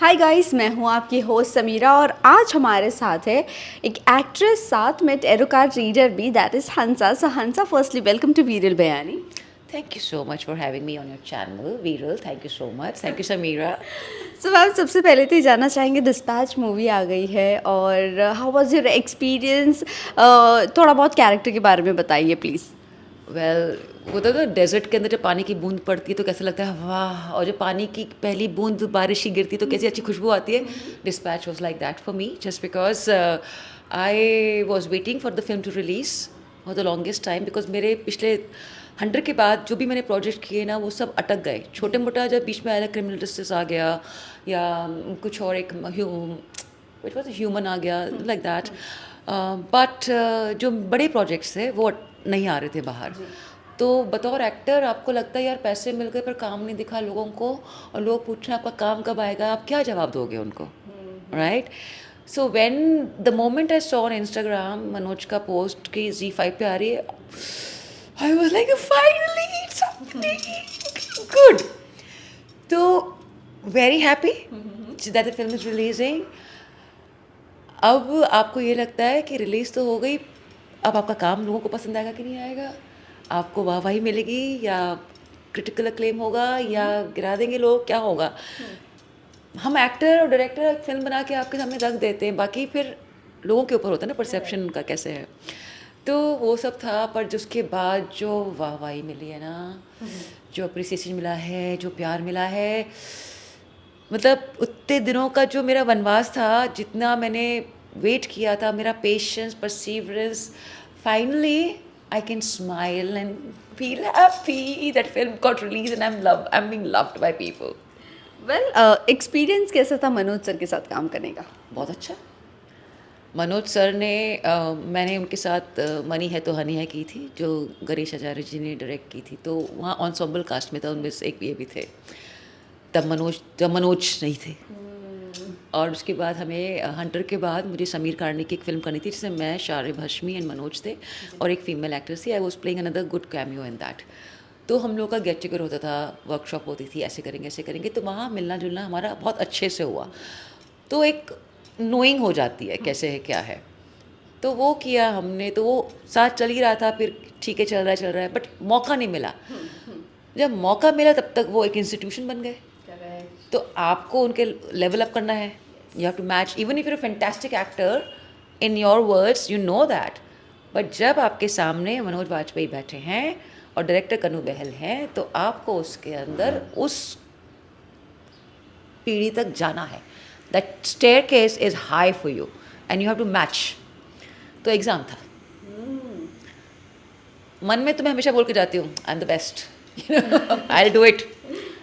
Hi guys, मैं हूँ आपकी होस्ट समीरा और आज हमारे साथ है एक एक्ट्रेस साथ में टेरो कार्ड रीडर भी, that is Hansa. So Hansa, firstly welcome to वीरल बयानी. Thank you so much for having me on your channel, Viral. Thank you so much. Thank you, Samira. So ma'am, सबसे पहले तो ये जानना चाहेंगे, डिस्पैच मूवी आ गई है और हाउ वाज योर एक्सपीरियंस. थोड़ा बहुत कैरेक्टर के बारे में बताइए प्लीज़. Well, वो तो डेजर्ट के अंदर जब पानी की बूंद पड़ती है तो कैसा लगता है, वाह. और जब पानी की पहली बूंद बारिश की गिरती है तो कैसी अच्छी खुशबू आती है. Dispatch was like that for me just because I was waiting for the film to release for the longest time. Because मेरे पिछले 100 के बाद जो भी मैंने प्रोजेक्ट किए ना वो सब अटक गए. छोटे मोटा जब बीच में आया, क्रिमिनल जस्टिस आ गया या कुछ और एक विच वॉज ह्यूमन आ गया, लाइक दैट. बट जो बड़े प्रोजेक्ट्स थे वो नहीं आ रहे थे बाहर. तो बतौर एक्टर आपको लगता है यार पैसे मिल गए पर काम नहीं दिखा लोगों को, और लोग पूछ रहे हैं आपका काम कब आएगा, आप क्या जवाब दोगे उनको, right. So when the moment I saw on Instagram Manoj का पोस्ट कि Z5 पे आ रही है, I was like finally it's happening, good. तो very happy that the film is releasing. अब आपको ये लगता है कि रिलीज़ तो हो गई, अब आपका काम लोगों को पसंद आएगा कि नहीं आएगा, आपको वाहवाही मिलेगी या क्रिटिकल अक्लेम होगा या गिरा देंगे लोग, क्या होगा. हम एक्टर और डायरेक्टर फिल्म बना के आपके सामने रख देते हैं, बाकी फिर लोगों के ऊपर होता है ना परसेप्शन उनका कैसे है. तो वो सब था. पर जिसके बाद जो वाहवाही मिली है ना, जो अप्रिसिएशन मिला है, जो प्यार मिला है, मतलब उतने दिनों का जो मेरा वनवास था, जितना मैंने वेट किया था, मेरा patience, perseverance, finally I can smile and feel happy that film got release and I am being loved by people. Well, experience कैसा था मनोज सर के साथ काम करने का? बहुत अच्छा. मनोज सर ने मैंने उनके साथ मनी है तो हनी है की थी, जो गणेश आचार्य जी ने डायरेक्ट की थी. तो वहाँ ऑनसॉम्बल कास्ट में था, उनमें से एक ये भी थे. जब मनोज नहीं थे. और उसके बाद हमें हंटर के बाद मुझे समीर कार्णी की एक फिल्म करनी थी जिसमें मैं, शारिब हशमी एंड मनोज थे और एक फीमेल एक्ट्रेस थी. I was playing another good cameo in that. तो हम लोग का गेट टुगेदर होता था, वर्कशॉप होती थी, ऐसे करेंगे ऐसे करेंगे. तो वहाँ मिलना जुलना हमारा बहुत अच्छे से हुआ. तो एक नोइंग हो जाती है कैसे है क्या है. तो वो किया हमने, तो वो साथ चल ही रहा था. फिर ठीक है, चल रहा है, बट मौका नहीं मिला. जब मौका मिला तब तक वो एक इंस्टीट्यूशन बन गए. तो आपको उनके लेवल अप करना है. You have to match, even if you're a fantastic actor in your words, you know that. But जब आपके सामने मनोज वाजपेयी बैठे हैं और डायरेक्टर कनु बहल हैं, तो आपको उसके अंदर उस पीढ़ी तक जाना है. That stakes is high for you and you have to match. तो एग्ज़ाम था. मन में तो मैं हमेशा बोल के जाती हूँ, I am the best, I will do it,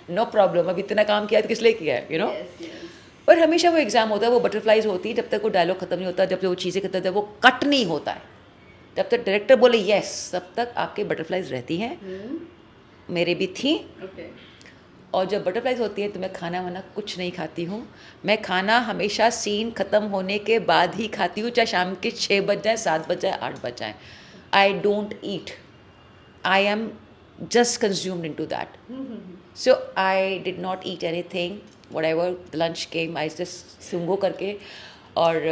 no problem. अब इतना काम किया है तो किस लिए किया है, यू नो. पर हमेशा वो एग्ज़ाम होता है, वो बटरफ्लाइज होती है जब तक वो डायलॉग ख़त्म नहीं होता, जब तक वो चीज़ें खत्म, जब वो कट नहीं होता है, जब तक डायरेक्टर बोले येस, तब तक आपके बटरफ्लाइज रहती हैं. मेरे भी थी. और जब बटरफ्लाइज होती हैं तो मैं खाना वाना कुछ नहीं खाती हूँ. मैं खाना हमेशा सीन ख़त्म होने के बाद ही खाती हूँ, चाहे शाम के 6 बज जाए, 7 बज जाए, 8 बज जाए. I don't eat. I am just consumed into that. So I did not eat anything. Whatever the lunch came, I just सुंगो करके. और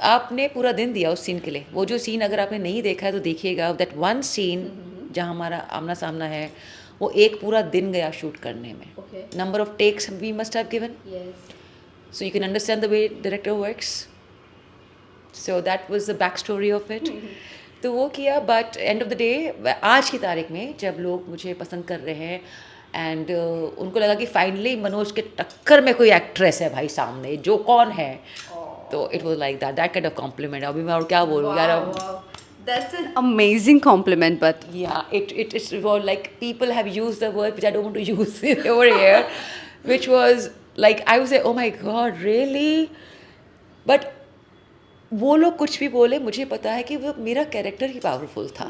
आपने पूरा दिन दिया उस सीन के लिए. वो जो सीन अगर आपने नहीं देखा है तो देखिएगा. दैट वन सीन जहाँ हमारा आमना सामना है, वो एक पूरा दिन गया शूट करने में. Number of takes we must have given, so you can understand the way director works. So that was the back story of it. तो वो किया. But end of the day, आज की तारीख में जब लोग मुझे पसंद कर रहे हैं एंड उनको लगा कि फाइनली मनोज के टक्कर में कोई एक्ट्रेस है भाई सामने, जो कौन है, तो it was like that kind of compliment. अभी मैं और क्या बोलूँ यार. That's an amazing compliment, but Yeah, it's like people have used the word which I don't want to use over here, which was like I would say, oh my god, really? But वो लोग कुछ भी बोले, मुझे पता है कि वो मेरा कैरेक्टर ही पावरफुल था.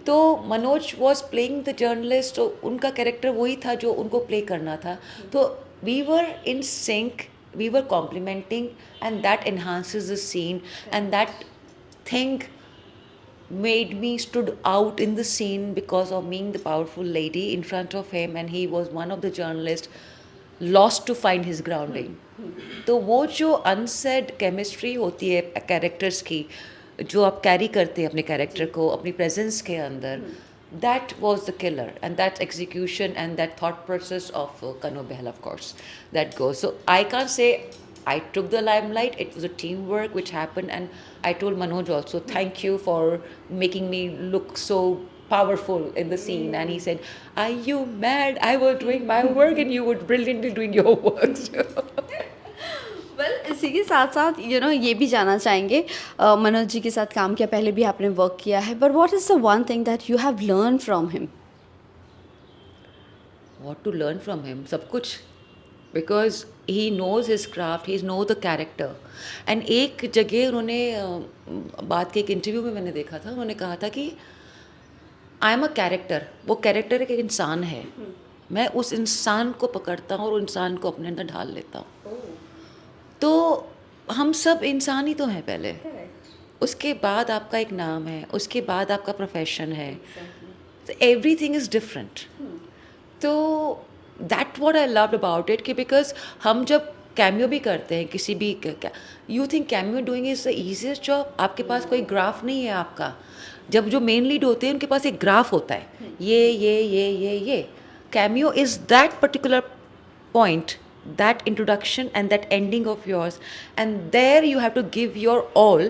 तो Manoj was playing the journalist, तो उनका कैरेक्टर वही था जो उनको प्ले करना था. तो we were in sync, we were complimenting, and that enhances the scene, and that thing made me stood out in the scene because of being the powerful lady in front of him, and he was one of the journalists. Lost to find his grounding. तो वो जो unsaid chemistry होती है characters की, जो आप carry करते हैं अपने कैरेक्टर को अपनी प्रेजेंस के अंदर, that was the killer, and that execution and that thought process of Kanu Behal, of course, that goes. So I can't say I took the limelight. It was a teamwork which happened, and I told Manoj also, thank you for making me look so powerful in the scene. And he said, are you mad? I was doing my work and you were brilliantly doing your work. Well इसी के साथ साथ ये भी जानना चाहेंगे, मनोज जी के साथ काम किया, पहले भी आपने वर्क किया है, but what is the one thing that you have learn from him? What to learn from him? सब कुछ, because he knows his craft, he knows the character. And एक जगह उन्होंने बात के एक इंटरव्यू में मैंने देखा था, उन्होंने कहा था कि आई एम अ कैरेक्टर. वो कैरेक्टर एक इंसान है, मैं उस इंसान को पकड़ता हूँ और इंसान को अपने अंदर ढाल लेता हूँ. तो हम सब इंसान ही तो हैं पहले, उसके बाद आपका एक नाम है, उसके बाद आपका प्रोफेशन है, एवरीथिंग इज़ डिफरेंट. तो that what I loved about it, कि बिकॉज हम जब कैमियो भी करते हैं किसी भी, you think cameo doing is the easiest job. आपके पास कोई ग्राफ नहीं है आपका. जब जो मेन लीड होते हैं उनके पास एक ग्राफ होता है, ये. Cameo is that particular point, that introduction and that ending of yours, and there you have to give your all,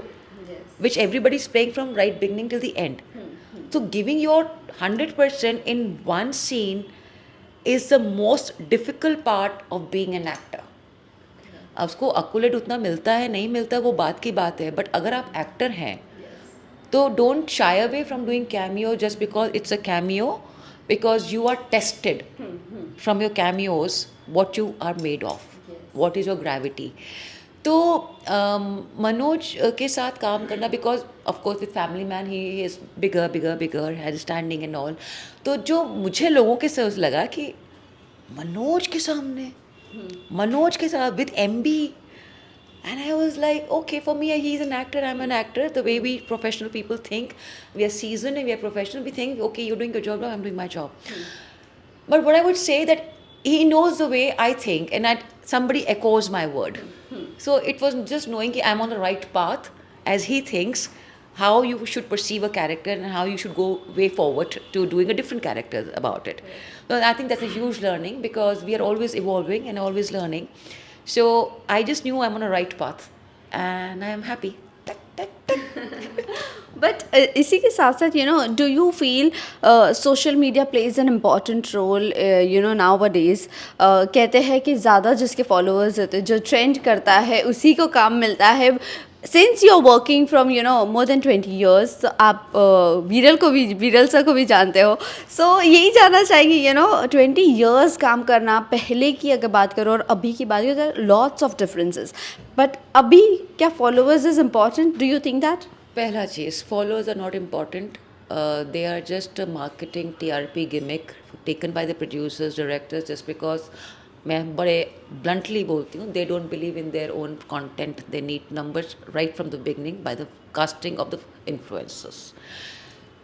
which everybody is playing from right beginning till the end. So giving your 100% in one scene is the most difficult part of being an actor. अब उसको अकुलेट उतना मिलता है नहीं मिलता वो बात की बात है, बट अगर आप एक्टर हैं तो don't shy away from doing cameo just because it's a cameo, because you are tested from your cameos what you are made of, what is your gravity. तो मनोज के साथ काम करना, because of course with family man he is bigger has standing and all. तो जो मुझे लोगों के साथ लगा कि मनोज के सामने, मनोज के साथ with MB. And I was like, okay, for me, he's an actor, I'm an actor. The way we professional people think, we are seasoned and we are professional. We think, okay, you're doing your job, now I'm doing my job. But what I would say that he knows the way I think, and that somebody echoes my word. So it was just knowing that I'm on the right path as he thinks, how you should perceive a character and how you should go way forward to doing a different character about it. So I think that's a huge learning, because we are always evolving and always learning. So I just knew I'm on a right path and I am happy. But इसी के साथ साथ do you feel social media plays an important role nowadays? कहते हैं कि ज़्यादा जिसके followers होते हैं, जो ट्रेंड करता है उसी को काम मिलता है. Since you are working from more than 20 years, तो आप वीरल सर को भी जानते हो. सो यही जानना चाहेंगे 20 years काम करना, पहले की अगर बात करो और अभी की बात करो, लॉट्स ऑफ डिफरेंसेस, बट अभी क्या followers is important? Do you think that? पहला चीज़, followers are not important. They are just a marketing TRP gimmick taken by the producers, directors, just because मैं बड़े bluntly बोलती हूँ, they don't believe in their own content. They need numbers right from the beginning by the casting of the influencers.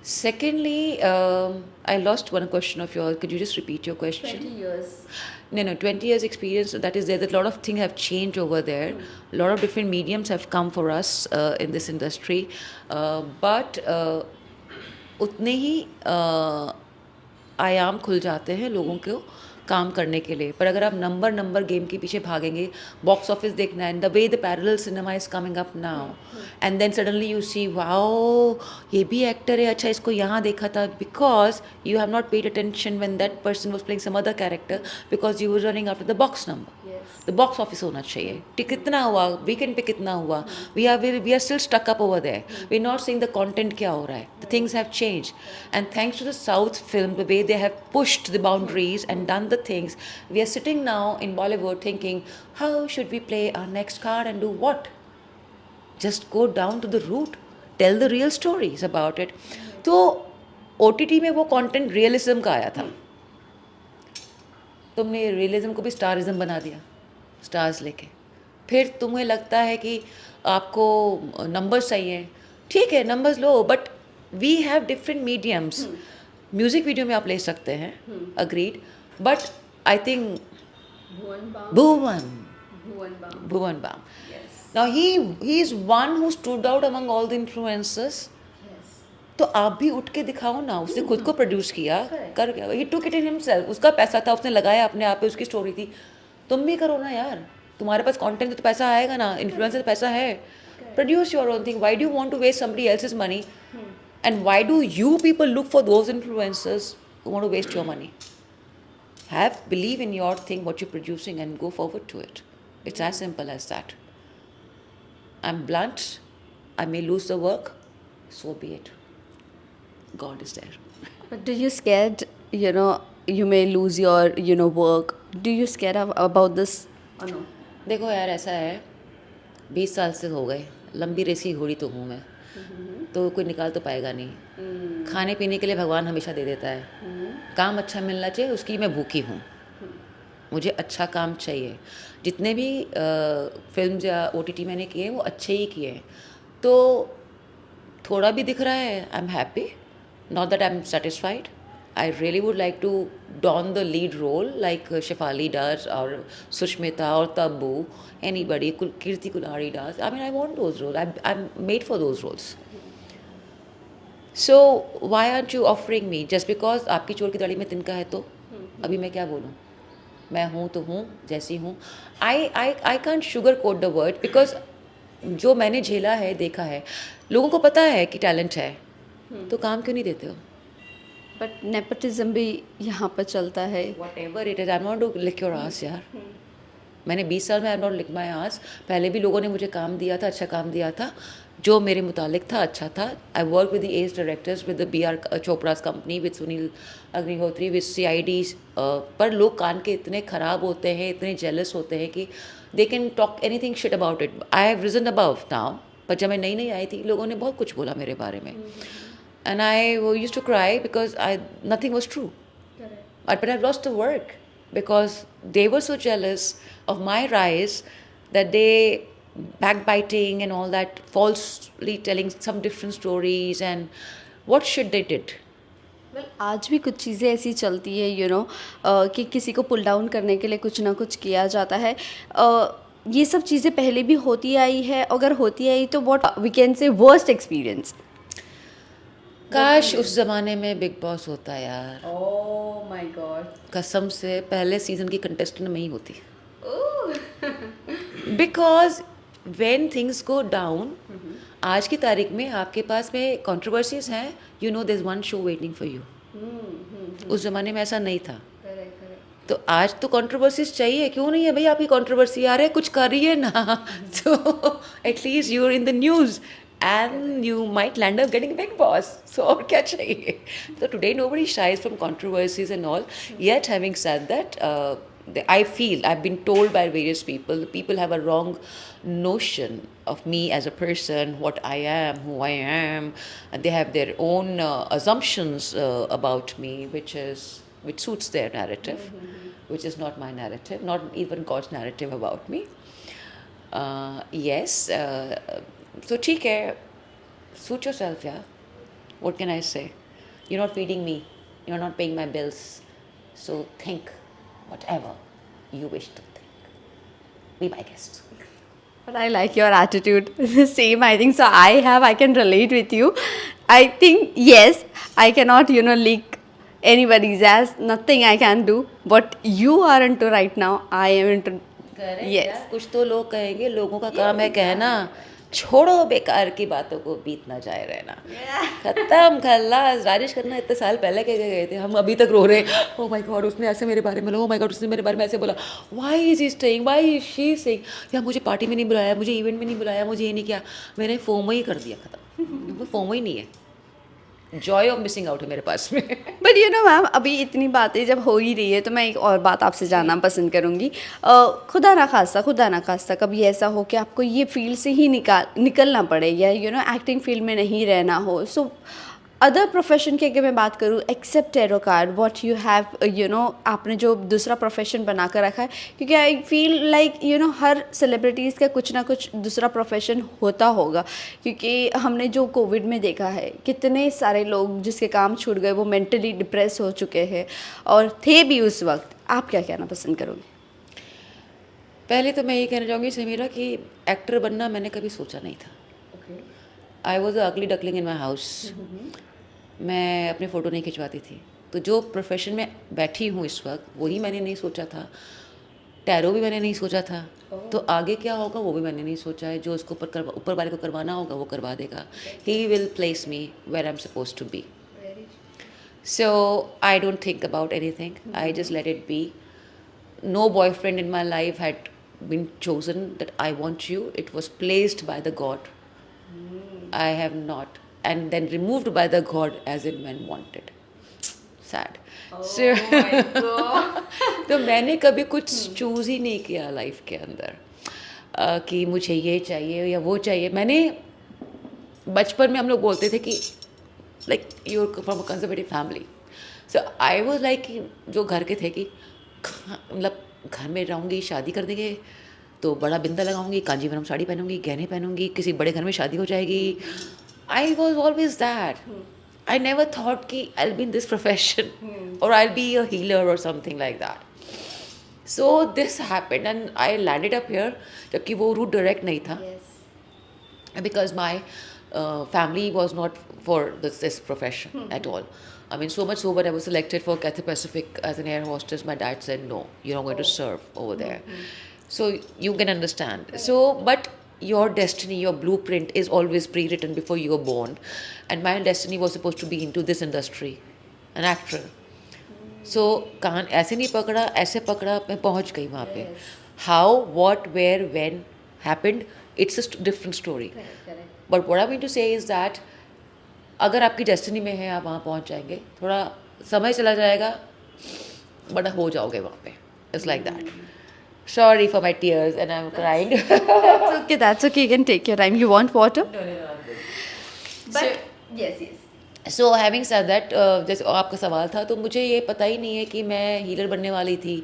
Secondly, I lost one question of yours. Could you just repeat your question? 20 years. No, 20 years experience, that is there. A lot of things have changed over there. A lot of different mediums have come for us in this industry. But उतने ही आयाम खुल जाते हैं लोगों को काम करने के लिए. पर अगर आप नंबर गेम के पीछे भागेंगे, बॉक्स ऑफिस देखना है, the way the parallel cinema is coming up now, and then suddenly you see wow ये भी एक्टर है, अच्छा इसको यहाँ देखा था, because you have not paid attention when that person was playing some other character, because you were running after the box number. The box office होना चाहिए, कितना हुआ वीकेंड पे, कितना हुआ. We are still stuck up over there. We are not seeing the content क्या हो रहा है. The things have change, and thanks to the south film, the way they have pushed the boundaries and done the things, we are sitting now in Bollywood thinking, how should we play our next card and do what? Just go down to the root, tell the real stories about it. तो OTT में वो content realism का आया था, तुमने realism को भी starism बना दिया, stars लेके. फिर तुम्हें लगता है कि आपको numbers चाहिए, ठीक है numbers low, but we have different mediums. Music video में आप ले सकते हैं, agreed. But I think Bhuvan. Bhuvan Bam. Now he is one who stood out among all the influencers. तो आप भी उठ के दिखाओ ना, उसने खुद को प्रोड्यूस किया, कर गया, ही टुक इट इन हिमसेल्फ, उसका पैसा था, उसने लगाया अपने आप पे, उसकी स्टोरी थी, तुम भी करो ना यार, तुम्हारे पास कंटेंट तो पैसा आएगा ना, इन्फ्लुएंसर पैसा है, produce your own thing, why do you want to waste somebody else's money, and why do you people look for those influencers who want to waste your money? Have believe in your thing, what you're producing, and go forward to it. It's as simple as that. I'm blunt. I may lose the work. So be it. God is there. But do you scared, you know, you may lose your, you know, work? Do you scared about this or no? देखो यार, ऐसा है, 20 साल से हो गए, लंबी race की घोड़ी तो हूँ मैं, तो कोई निकाल तो पाएगा नहीं। खाने पीने के लिए भगवान हमेशा दे देता है, काम अच्छा मिलना चाहिए, उसकी मैं भूखी हूँ, मुझे अच्छा काम चाहिए। जितने भी फिल्म या OTT मैंने किए वो अच्छे ही किए हैं, तो थोड़ा भी दिख रहा है, I am happy, not that I am satisfied. I really would like to don the lead role like Shefali does, or Sushmita, or Tabu, anybody, Kirti Kulari does. I mean, I want those roles. I'm made for those roles. So why aren't you offering me? Just because आपकी चोर की दाढ़ी में तिनका है तो अभी मैं क्या बोलूँ? मैं हूँ तो हूँ, जैसी हूँ। I can't sugarcoat the word, because जो मैंने झेला है, देखा है, लोगों को पता है कि टैलेंट है, तो काम क्यों नहीं देते हो? बट नेपोटिज्म भी यहाँ पर चलता है। Whatever it is, I'm not to lick your ass यार। मैंने 20 साल में I'm not lick my ass। पहले भी लोगों ने मुझे काम दिया था, अच्छा काम दिया था, जो मेरे मुतालिक था, अच्छा था। I work with the ACE directors, with the BR Chopra's company, with Sunil Agnihotri, with CIDs। पर लोग कान के इतने ख़राब होते हैं, इतने jealous होते हैं कि they can talk anything shit about it। I have risen above now। पर जब मैं नई नई आई थी, लोगों ने बहुत कुछ बोला मेरे बारे में, and I used to cry because nothing was true. But I've lost the work because they were so jealous of my rise that they backbiting and all that, falsely telling some different stories, and what shit they did. Well, आज भी कुछ चीज़ें ऐसी चलती है, you know, कि किसी को पुल डाउन करने के लिए कुछ ना कुछ किया जाता है। ये सब चीज़ें पहले भी होती आई है, अगर होती आई तो what we can say worst experience? काश उस ज़माने में बिग बॉस होता यार। Oh my God. कसम से पहले सीज़न की कंटेस्टेंट में ही होती। Because when things go down, आज की तारीख में आपके पास में कंट्रोवर्सीज हैं, you know there is one show waiting for you. उस ज़माने में ऐसा नहीं था। तो आज तो कंट्रोवर्सीज चाहिए, क्यों नहीं है भाई आपकी कंट्रोवर्सी? आ रहे कुछ करिए ना, तो at least you are in the news and you might land up getting Big Boss. So और क्या चाहिए? So today nobody shies from controversies and all. Yet having said that, I feel I've been told by various people have a wrong notion of me as a person, what I am, who I am, and they have their own assumptions about me, which suits their narrative, which is not my narrative, not even God's narrative about me. Yes. So ठीक है, suit yourself, yeah. What can I say? You're not feeding me, you're not paying my bills, so think whatever you wish to think. Be my guest. But I like your attitude. Same, I think so. I can relate with you. I think, yes, I cannot, you know, leak anybody's ass. Nothing I can do. What you are into right now, I am into. Correct, Yes. yeah. कुछ तो लोग कहेंगे, लोगों का काम है कहना, छोड़ो बेकार की बातों को, बीत ना जाए रहना, खत्म खल्लास। राजेश खन्ना इतने साल पहले कह के गए थे, हम अभी तक रो रहे हैं, ओ माय गॉड उसने ऐसे मेरे बारे में बोला, ओ माय गॉड उसने मेरे बारे में ऐसे बोला, why is he staying, why is she saying, या मुझे पार्टी में नहीं बुलाया, मुझे इवेंट में नहीं बुलाया, मुझे ये नहीं किया। मैंने फोमो ही कर दिया, खत्म, वो फोमो ही नहीं है, जॉय ऑफ मिसिंग आउट है मेरे पास में। बट यू नो मैम, अभी इतनी बातें जब हो ही रही है तो मैं एक और बात आपसे जानना पसंद करूँगी। खुदा ना खास्ता कभी ऐसा हो कि आपको ये फील्ड से ही निकलना पड़े, या यू नो एक्टिंग फील्ड में नहीं रहना हो। सो अदर प्रोफेशन की अगर मैं बात करूँ, except tarot card, what you have, you know, आपने जो दूसरा प्रोफेशन बना कर रखा है, क्योंकि I feel like you know हर सेलिब्रिटीज़ का कुछ ना कुछ दूसरा प्रोफेशन होता होगा, क्योंकि हमने जो कोविड में देखा है कितने सारे लोग जिसके काम छूट गए वो मेंटली डिप्रेस हो चुके हैं और थे भी उस वक्त। आप क्या कहना पसंद करोगे? पहले तो मैं ये कहना चाहूँगी समीरा कि एक्टर बनना मैंने कभी सोचा नहीं था। ओके। आई वॉज अ अगली डकलिंग इन माई हाउस। मैं अपने फ़ोटो नहीं खिंचवाती थी। तो जो प्रोफेशन में बैठी हूँ इस वक्त वही मैंने नहीं सोचा था। टैरो भी मैंने नहीं सोचा था। तो आगे क्या होगा वो भी मैंने नहीं सोचा है। जो उसको ऊपर वाले को करवाना होगा वो करवा देगा। He will place me where I am suppose to be. So I don't think about anything. I just let it be. No boyfriend in my life had been chosen that I want you. It was placed by the God. I have not. And then removed by the God as in when wanted. Sad. So, तो मैंने कभी कुछ choose ही नहीं किया life के अंदर कि मुझे ये चाहिए या वो चाहिए। मैंने बचपन में हम लोग बोलते थे कि like you from a conservative family. So I was like कि जो घर के थे कि मतलब घर में रहूँगी, शादी कर देंगे तो बड़ा बिंदा लगाऊंगी, कांजीवरम साड़ी पहनूंगी, गहने पहनूंगी, किसी बड़े घर में शादी हो जाएगी। I was always that. I never thought कि I will be in this profession और I will be a healer और something like that. So this happened and I landed up here, जबकि वो रूट डायरेक्ट नहीं था। Because my family was not for this profession at all. I mean, so much so when I was selected for Cathay Pacific as an air hostess, my dad said, no, you're not going to serve over there. So you can understand. So, but your destiny, your blueprint is always pre-written before you were born. And my destiny was supposed to be into this industry, an actor. So कान ऐसे नहीं पकड़ा, ऐसे पकड़ा, मैं पहुंच गई वहाँ पे। How, what, where, when happened, it's a different story. But what I mean to say is that अगर आपकी डेस्टिनी में है आप वहाँ पहुँच जाएंगे। थोड़ा समय चला जाएगा बट हो जाओगे वहाँ पे। It's like that. Sorry for my tears and I am crying. That's okay. You can take your time. You want water? But yes. So having said that, जैसे आपका सवाल था, तो मुझे ये पता ही नहीं है कि मैं हीलर बनने वाली थी।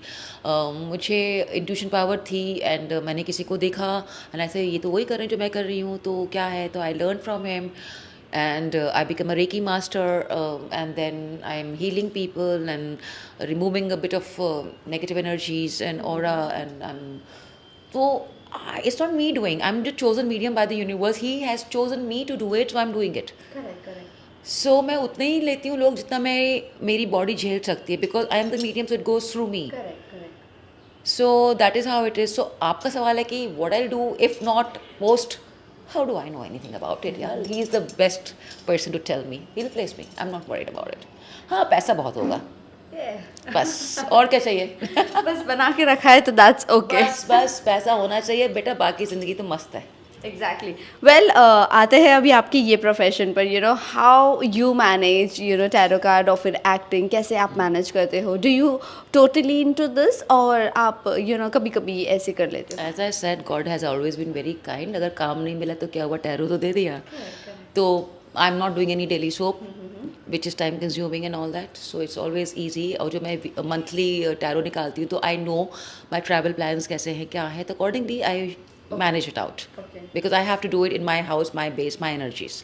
मुझे इंट्यूशन पावर थी एंड मैंने किसी को देखा एंड ऐसे ये तो वही कर रहे हैं जो मैं कर रही हूँ, तो क्या है, तो I learn from him and I become a Reiki master, and then I'm healing people and removing a bit of negative energies and aura, and so it's not me doing. I'm the chosen medium by the universe. He has chosen me to do it, so I'm doing it. Correct. सो मैं उतने ही लेती हूँ लोग जितना मेरी body झेल सकती है, because I am the medium, so it goes through me. So that is how it is. So आपका सवाल है कि what I do if not post, how do I know anything about it यार। He is the best person to tell me, he will place me, I am not worried about it. हाँ, पैसा बहुत होगा बस, और क्या चाहिए। बस बना के रखा है तो दैट्स ओके। बस पैसा होना चाहिए बेटा, बाकी ज़िंदगी तो मस्त है। एग्जैक्टली। वेल, आते हैं अभी आपकी ये प्रोफेशन पर। How you manage tarot card और फिर एक्टिंग, कैसे आप मैनेज करते हो? Do you totally into this और आप कभी कभी ऐसे कर लेते हो? As I said, God has always been very kind. अगर काम नहीं मिला तो क्या हुआ, टैरो तो दे दिया। तो आई am not doing any daily soap which is time consuming and all that, so it's always easy. और जो मैं मंथली टैरो निकालती हूँ तो I know my travel plans कैसे हैं, क्या है, तो accordingly I manage it out. Because I have to do it in my house, my base, my energies.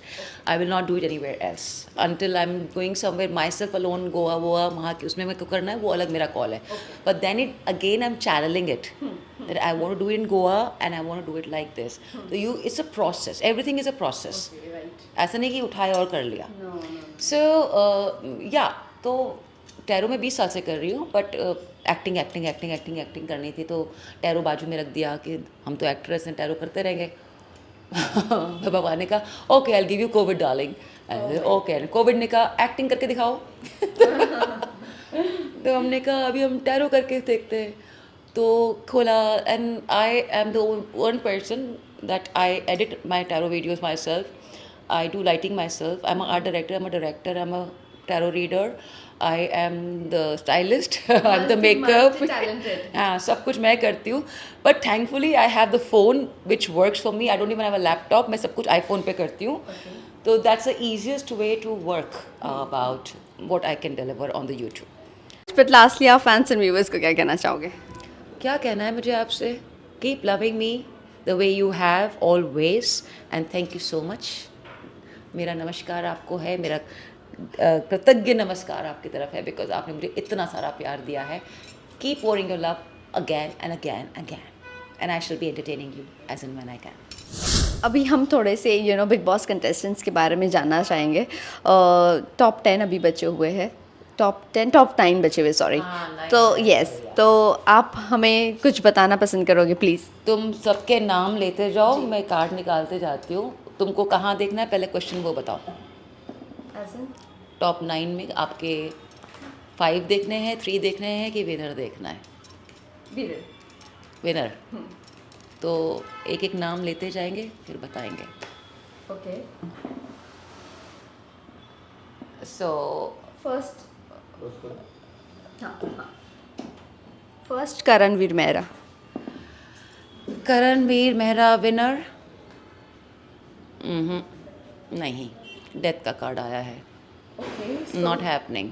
I will not do it anywhere else until I'm going somewhere myself alone, Goa वहाँ की उसमें मैं को करना है वो अलग मेरा कॉल है। But then it again I'm channeling it that I want to do it in Goa and I want to do it like this. So it's a process. Everything is a process. ऐसा नहीं कि उठाया और कर लिया। So yeah, तो tarot में 20 साल से कर रही हूँ, बट एक्टिंग करनी थी तो टैरो बाजू में रख दिया कि हम तो एक्ट्रेस हैं, टैरो करते रहेंगे। भगवान ने कहा okay, I will give you Covid darling. Okay, Covid ने कहा एक्टिंग करके दिखाओ। तो हमने कहा अभी हम टैरो करके देखते हैं, तो खोला and I am the one person that I edit my tarot videos my self, I do lighting my self, I am art director, I am a director, I am a tarot reader, I am the stylist, I am the makeup, हाँ सब कुछ मैं करती हूँ। But thankfully I have the phone which works for me, I don't even have a laptop, मैं सब कुछ iPhone पे करती हूँ। तो that's the easiest way to work about what I can deliver on the YouTube. But lastly आप fans and viewers को क्या कहना चाहोगे? क्या कहना है मुझे आपसे, keep loving me the way you have always and thank you so much. मेरा नमस्कार आपको है, मेरा कृतज्ञ नमस्कार आपकी तरफ है, बिकॉज आपने मुझे इतना सारा प्यार दिया है। Keep pouring your love again and again again. and I shall be entertaining you as and when I can. अभी हम थोड़े से बिग बॉस कंटेस्टेंट्स के बारे में जानना चाहेंगे. टॉप 10 अभी बचे हुए हैं. टॉप 9 बचे हुए, सॉरी. हाँ, तो यस, तो आप हमें कुछ बताना पसंद करोगे प्लीज़? तुम सबके नाम लेते जाओ, मैं कार्ड निकालते जाती हूँ. तुमको कहाँ देखना है, पहले क्वेश्चन वो बताओ. टॉप 9 में आपके 5 देखने हैं, 3 देखने हैं कि विनर देखना है? विनर. तो एक एक नाम लेते जाएंगे फिर बताएंगे. Okay. So first. First Karanveer Mehra. Karanveer Mehra winner. नहीं, डेथ का कार्ड आया है. Okay. Not happening.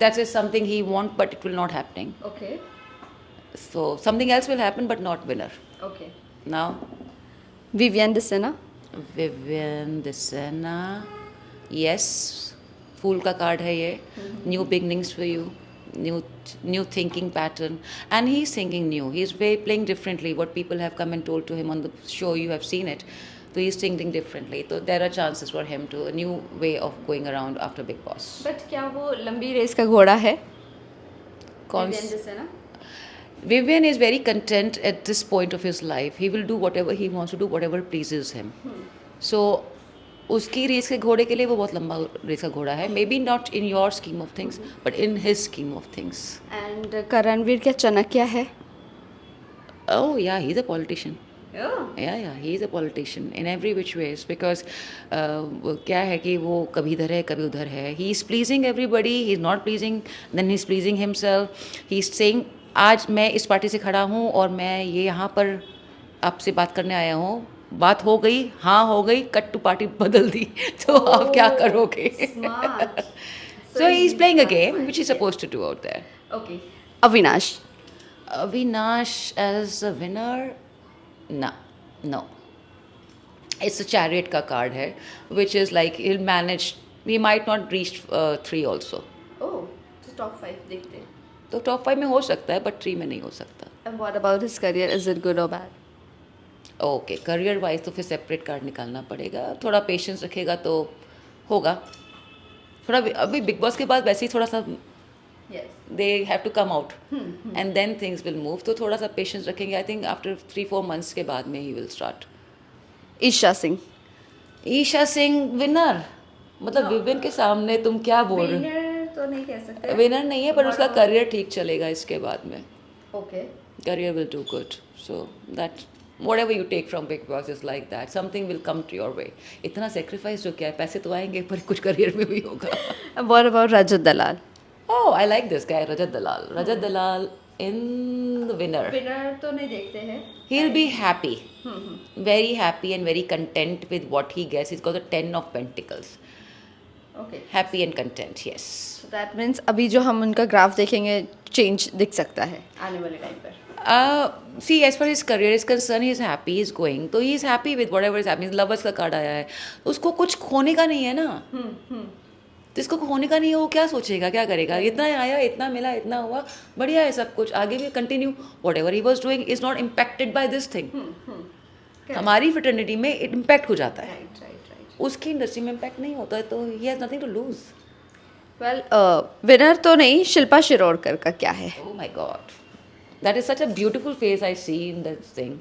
That is something he want, but it will not happening. Okay. So something else will happen, but not winner. Okay. Now, Vivian Dsena. Vivian Desena. Yes, फूल का card है ये. New beginnings for you. New thinking pattern, and he's thinking new. He's playing differently. What people have come and told to him on the show, you have seen it. So he's thinking differently. So there are chances for him to a new way of going around after Big Boss. But क्या वो लंबी race का घोड़ा है? कौन Vivian Dsena. Vivian is very content at this point of his life. He will do whatever he wants to do, whatever pleases him. So उसकी race के घोड़े के लिए वो बहुत लंबा रेस का घोड़ा है. May be not in your scheme of things, but in his scheme of things. And Karanveer क्या चाणक्य है? Oh yeah, he's a politician. Yeah, he's a politician in every which ways because क्या है कि वो कभी इधर है कभी उधर है. He is pleasing everybody. He is not pleasing, then he is pleasing himself. He is saying आज मैं इस पार्टी से खड़ा हूँ और मैं ये यहाँ पर आपसे बात करने आया हूँ. बात हो गई, हाँ हो गई, कट टू पार्टी बदल दी. तो आप क्या करोगे? Smart. So he is playing a game which he is supposed to do out there. Okay. Avinash. Avinash as a winner? No. It's a chariot का card है, which is like he'll manage. He might not reach 3 also. ओह, तो top 5 देखते हैं. तो top 5 में हो सकता है, बट 3 में नहीं हो सकता. And what about his career, is it good और बैड? ओके, करियर वाइज तो फिर सेपरेट कार्ड निकालना पड़ेगा. थोड़ा पेशेंस रखेगा तो होगा. थोड़ा अभी बिग बॉस के बाद वैसे ही थोड़ा सा yes. they have to come out and then things will move. तो थोड़ा सा पेशेंस रखेंगे. आई थिंक आफ्टर 3-4 months के बाद में he will start. Isha Singh. Isha Singh winner. मतलब विवियन के सामने तुम क्या बोल रहे विनर तो नहीं कह सकते. हो? विनर नहीं है, पर उसका करियर ठीक चलेगा इसके बाद में. Okay. Career will do good. So that whatever you take from Big Boss is like that. Something will come to your way. इतना सेक्रीफाइस जो क्या है, पैसे तो आएंगे पर कुछ करियर में भी होगा. What about Rajat Dalal? Oh, I like this guy, Rajat Dalal. Rajat Dalal in the winner. Winner तो नहीं देखते हैं. He'll be happy. Very happy and very content with what he gets. He's got the 10 of Pentacles. Okay. Happy and content, yes. That means अभी जो हम उनका graph देखेंगे change दिख सकता है आने वाले टाइम पर. See, as far as his career is concerned, he's happy, he's going. तो he is happy with whatever is happening. Lovers का कार्ड आया है. उसको कुछ खोने का नहीं है ना. तो इसको खोने का नहीं है, वो क्या सोचेगा, क्या करेगा? इतना आया, इतना मिला, इतना हुआ, बढ़िया है सब कुछ. आगे भी continue. Whatever he was doing is not impacted by this thing. हमारी फ्रेटर्निटी में इम्पैक्ट हो जाता है. उसकी इंडस्ट्री में इम्पैक्ट नहीं होता है, तो he has nothing to lose. Well, winner तो नहीं, शिल्पा शिरोडकर का क्या है? Oh my God, that is such a beautiful face I see in this thing.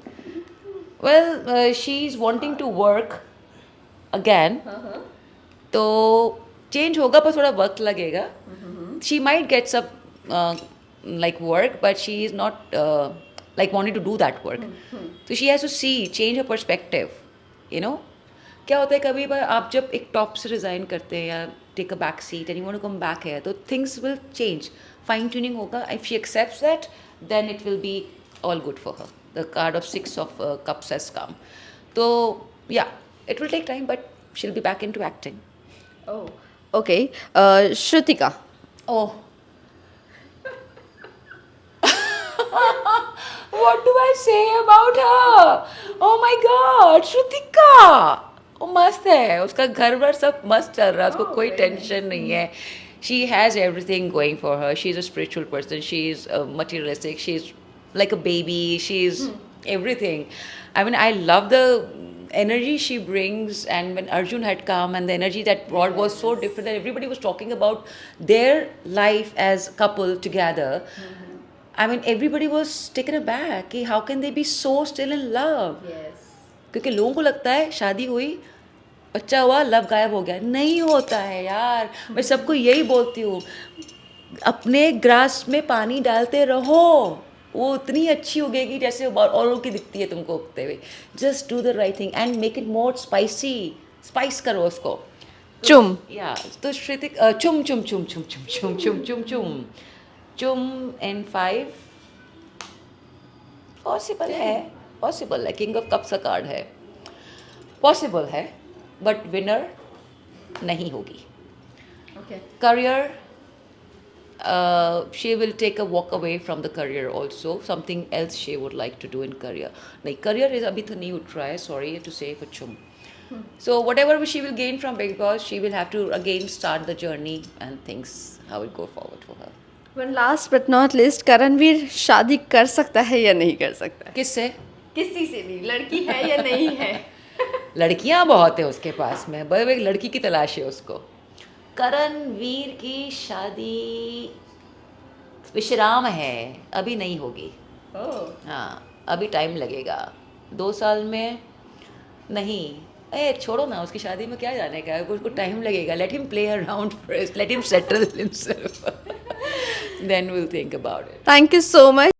Well, she's wanting to work again. तो चेंज होगा पर थोड़ा वक्त लगेगा. She might get some like work, but she is not like wanting to do that work. So she has to see, change her perspective. You know, क्या होता है कभी बार आप जब एक टॉप से रिज़ाइन करते हैं या take a back seat and you want to come back है, तो things will change. Fine tuning होगा. If she accepts that, then it will be all good for her. The card of 6 of cups has come. तो yeah, it will take time, but she will be back in to acting. Okay. Shrutika. Oh. What do I say about her? Oh my God, Shrutika. वो मस्त है, उसका घर भर सब मस्त चल रहा है, उसको कोई टेंशन नहीं है. She has everything going for her. She is a spiritual person. She is materialistic. She is like a baby. She is everything. I mean, I love the energy she brings, and when Arjun had come, and the energy that brought was so different that everybody was talking about their life as couple together. I mean, everybody was taken aback कि how can they be so still in love? क्योंकि लोगों को लगता है शादी हुई, बच्चा हुआ, लव गायब हो गया. नहीं होता है यार. मैं सबको यही बोलती हूँ, अपने ग्रास में पानी डालते रहो, वो उतनी अच्छी उगेगी जैसे औरों की दिखती है तुमको उगते हुए. Just do the right thing and make it more spicy. Spice करो उसको. चुम. या तो श्रुतिक चुम चुम चुम चुम चुम चुम चुम चुम चुम चुम इन 5. पॉसिबल है. किंग ऑफ कप्स का कार्ड है. पॉसिबल है, बट विनर नहीं होगी. Career, she will take a walk away from the career also. Something else she would like to do in career. नहीं, career is अभी तो नहीं उठ रहा है. Sorry to say for Chum. So whatever she will gain from Big Boss, she will have to again start the journey and things how it go forward for her. When last but not least, Karanvir शादी कर सकता है या नहीं कर सकता? किससे? किसी से भी, लड़की है या नहीं है? लड़कियां बहुत है उसके पास में. बस एक लड़की की तलाश है उसको. करणवीर की शादी विश्राम है, अभी नहीं होगी. हाँ, अभी टाइम लगेगा. 2 साल में नहीं. छोड़ो ना, उसकी शादी में क्या जाने का है. उसको टाइम लगेगा. Let him play around first, let him settle himself, then will think about it. Thank you so much.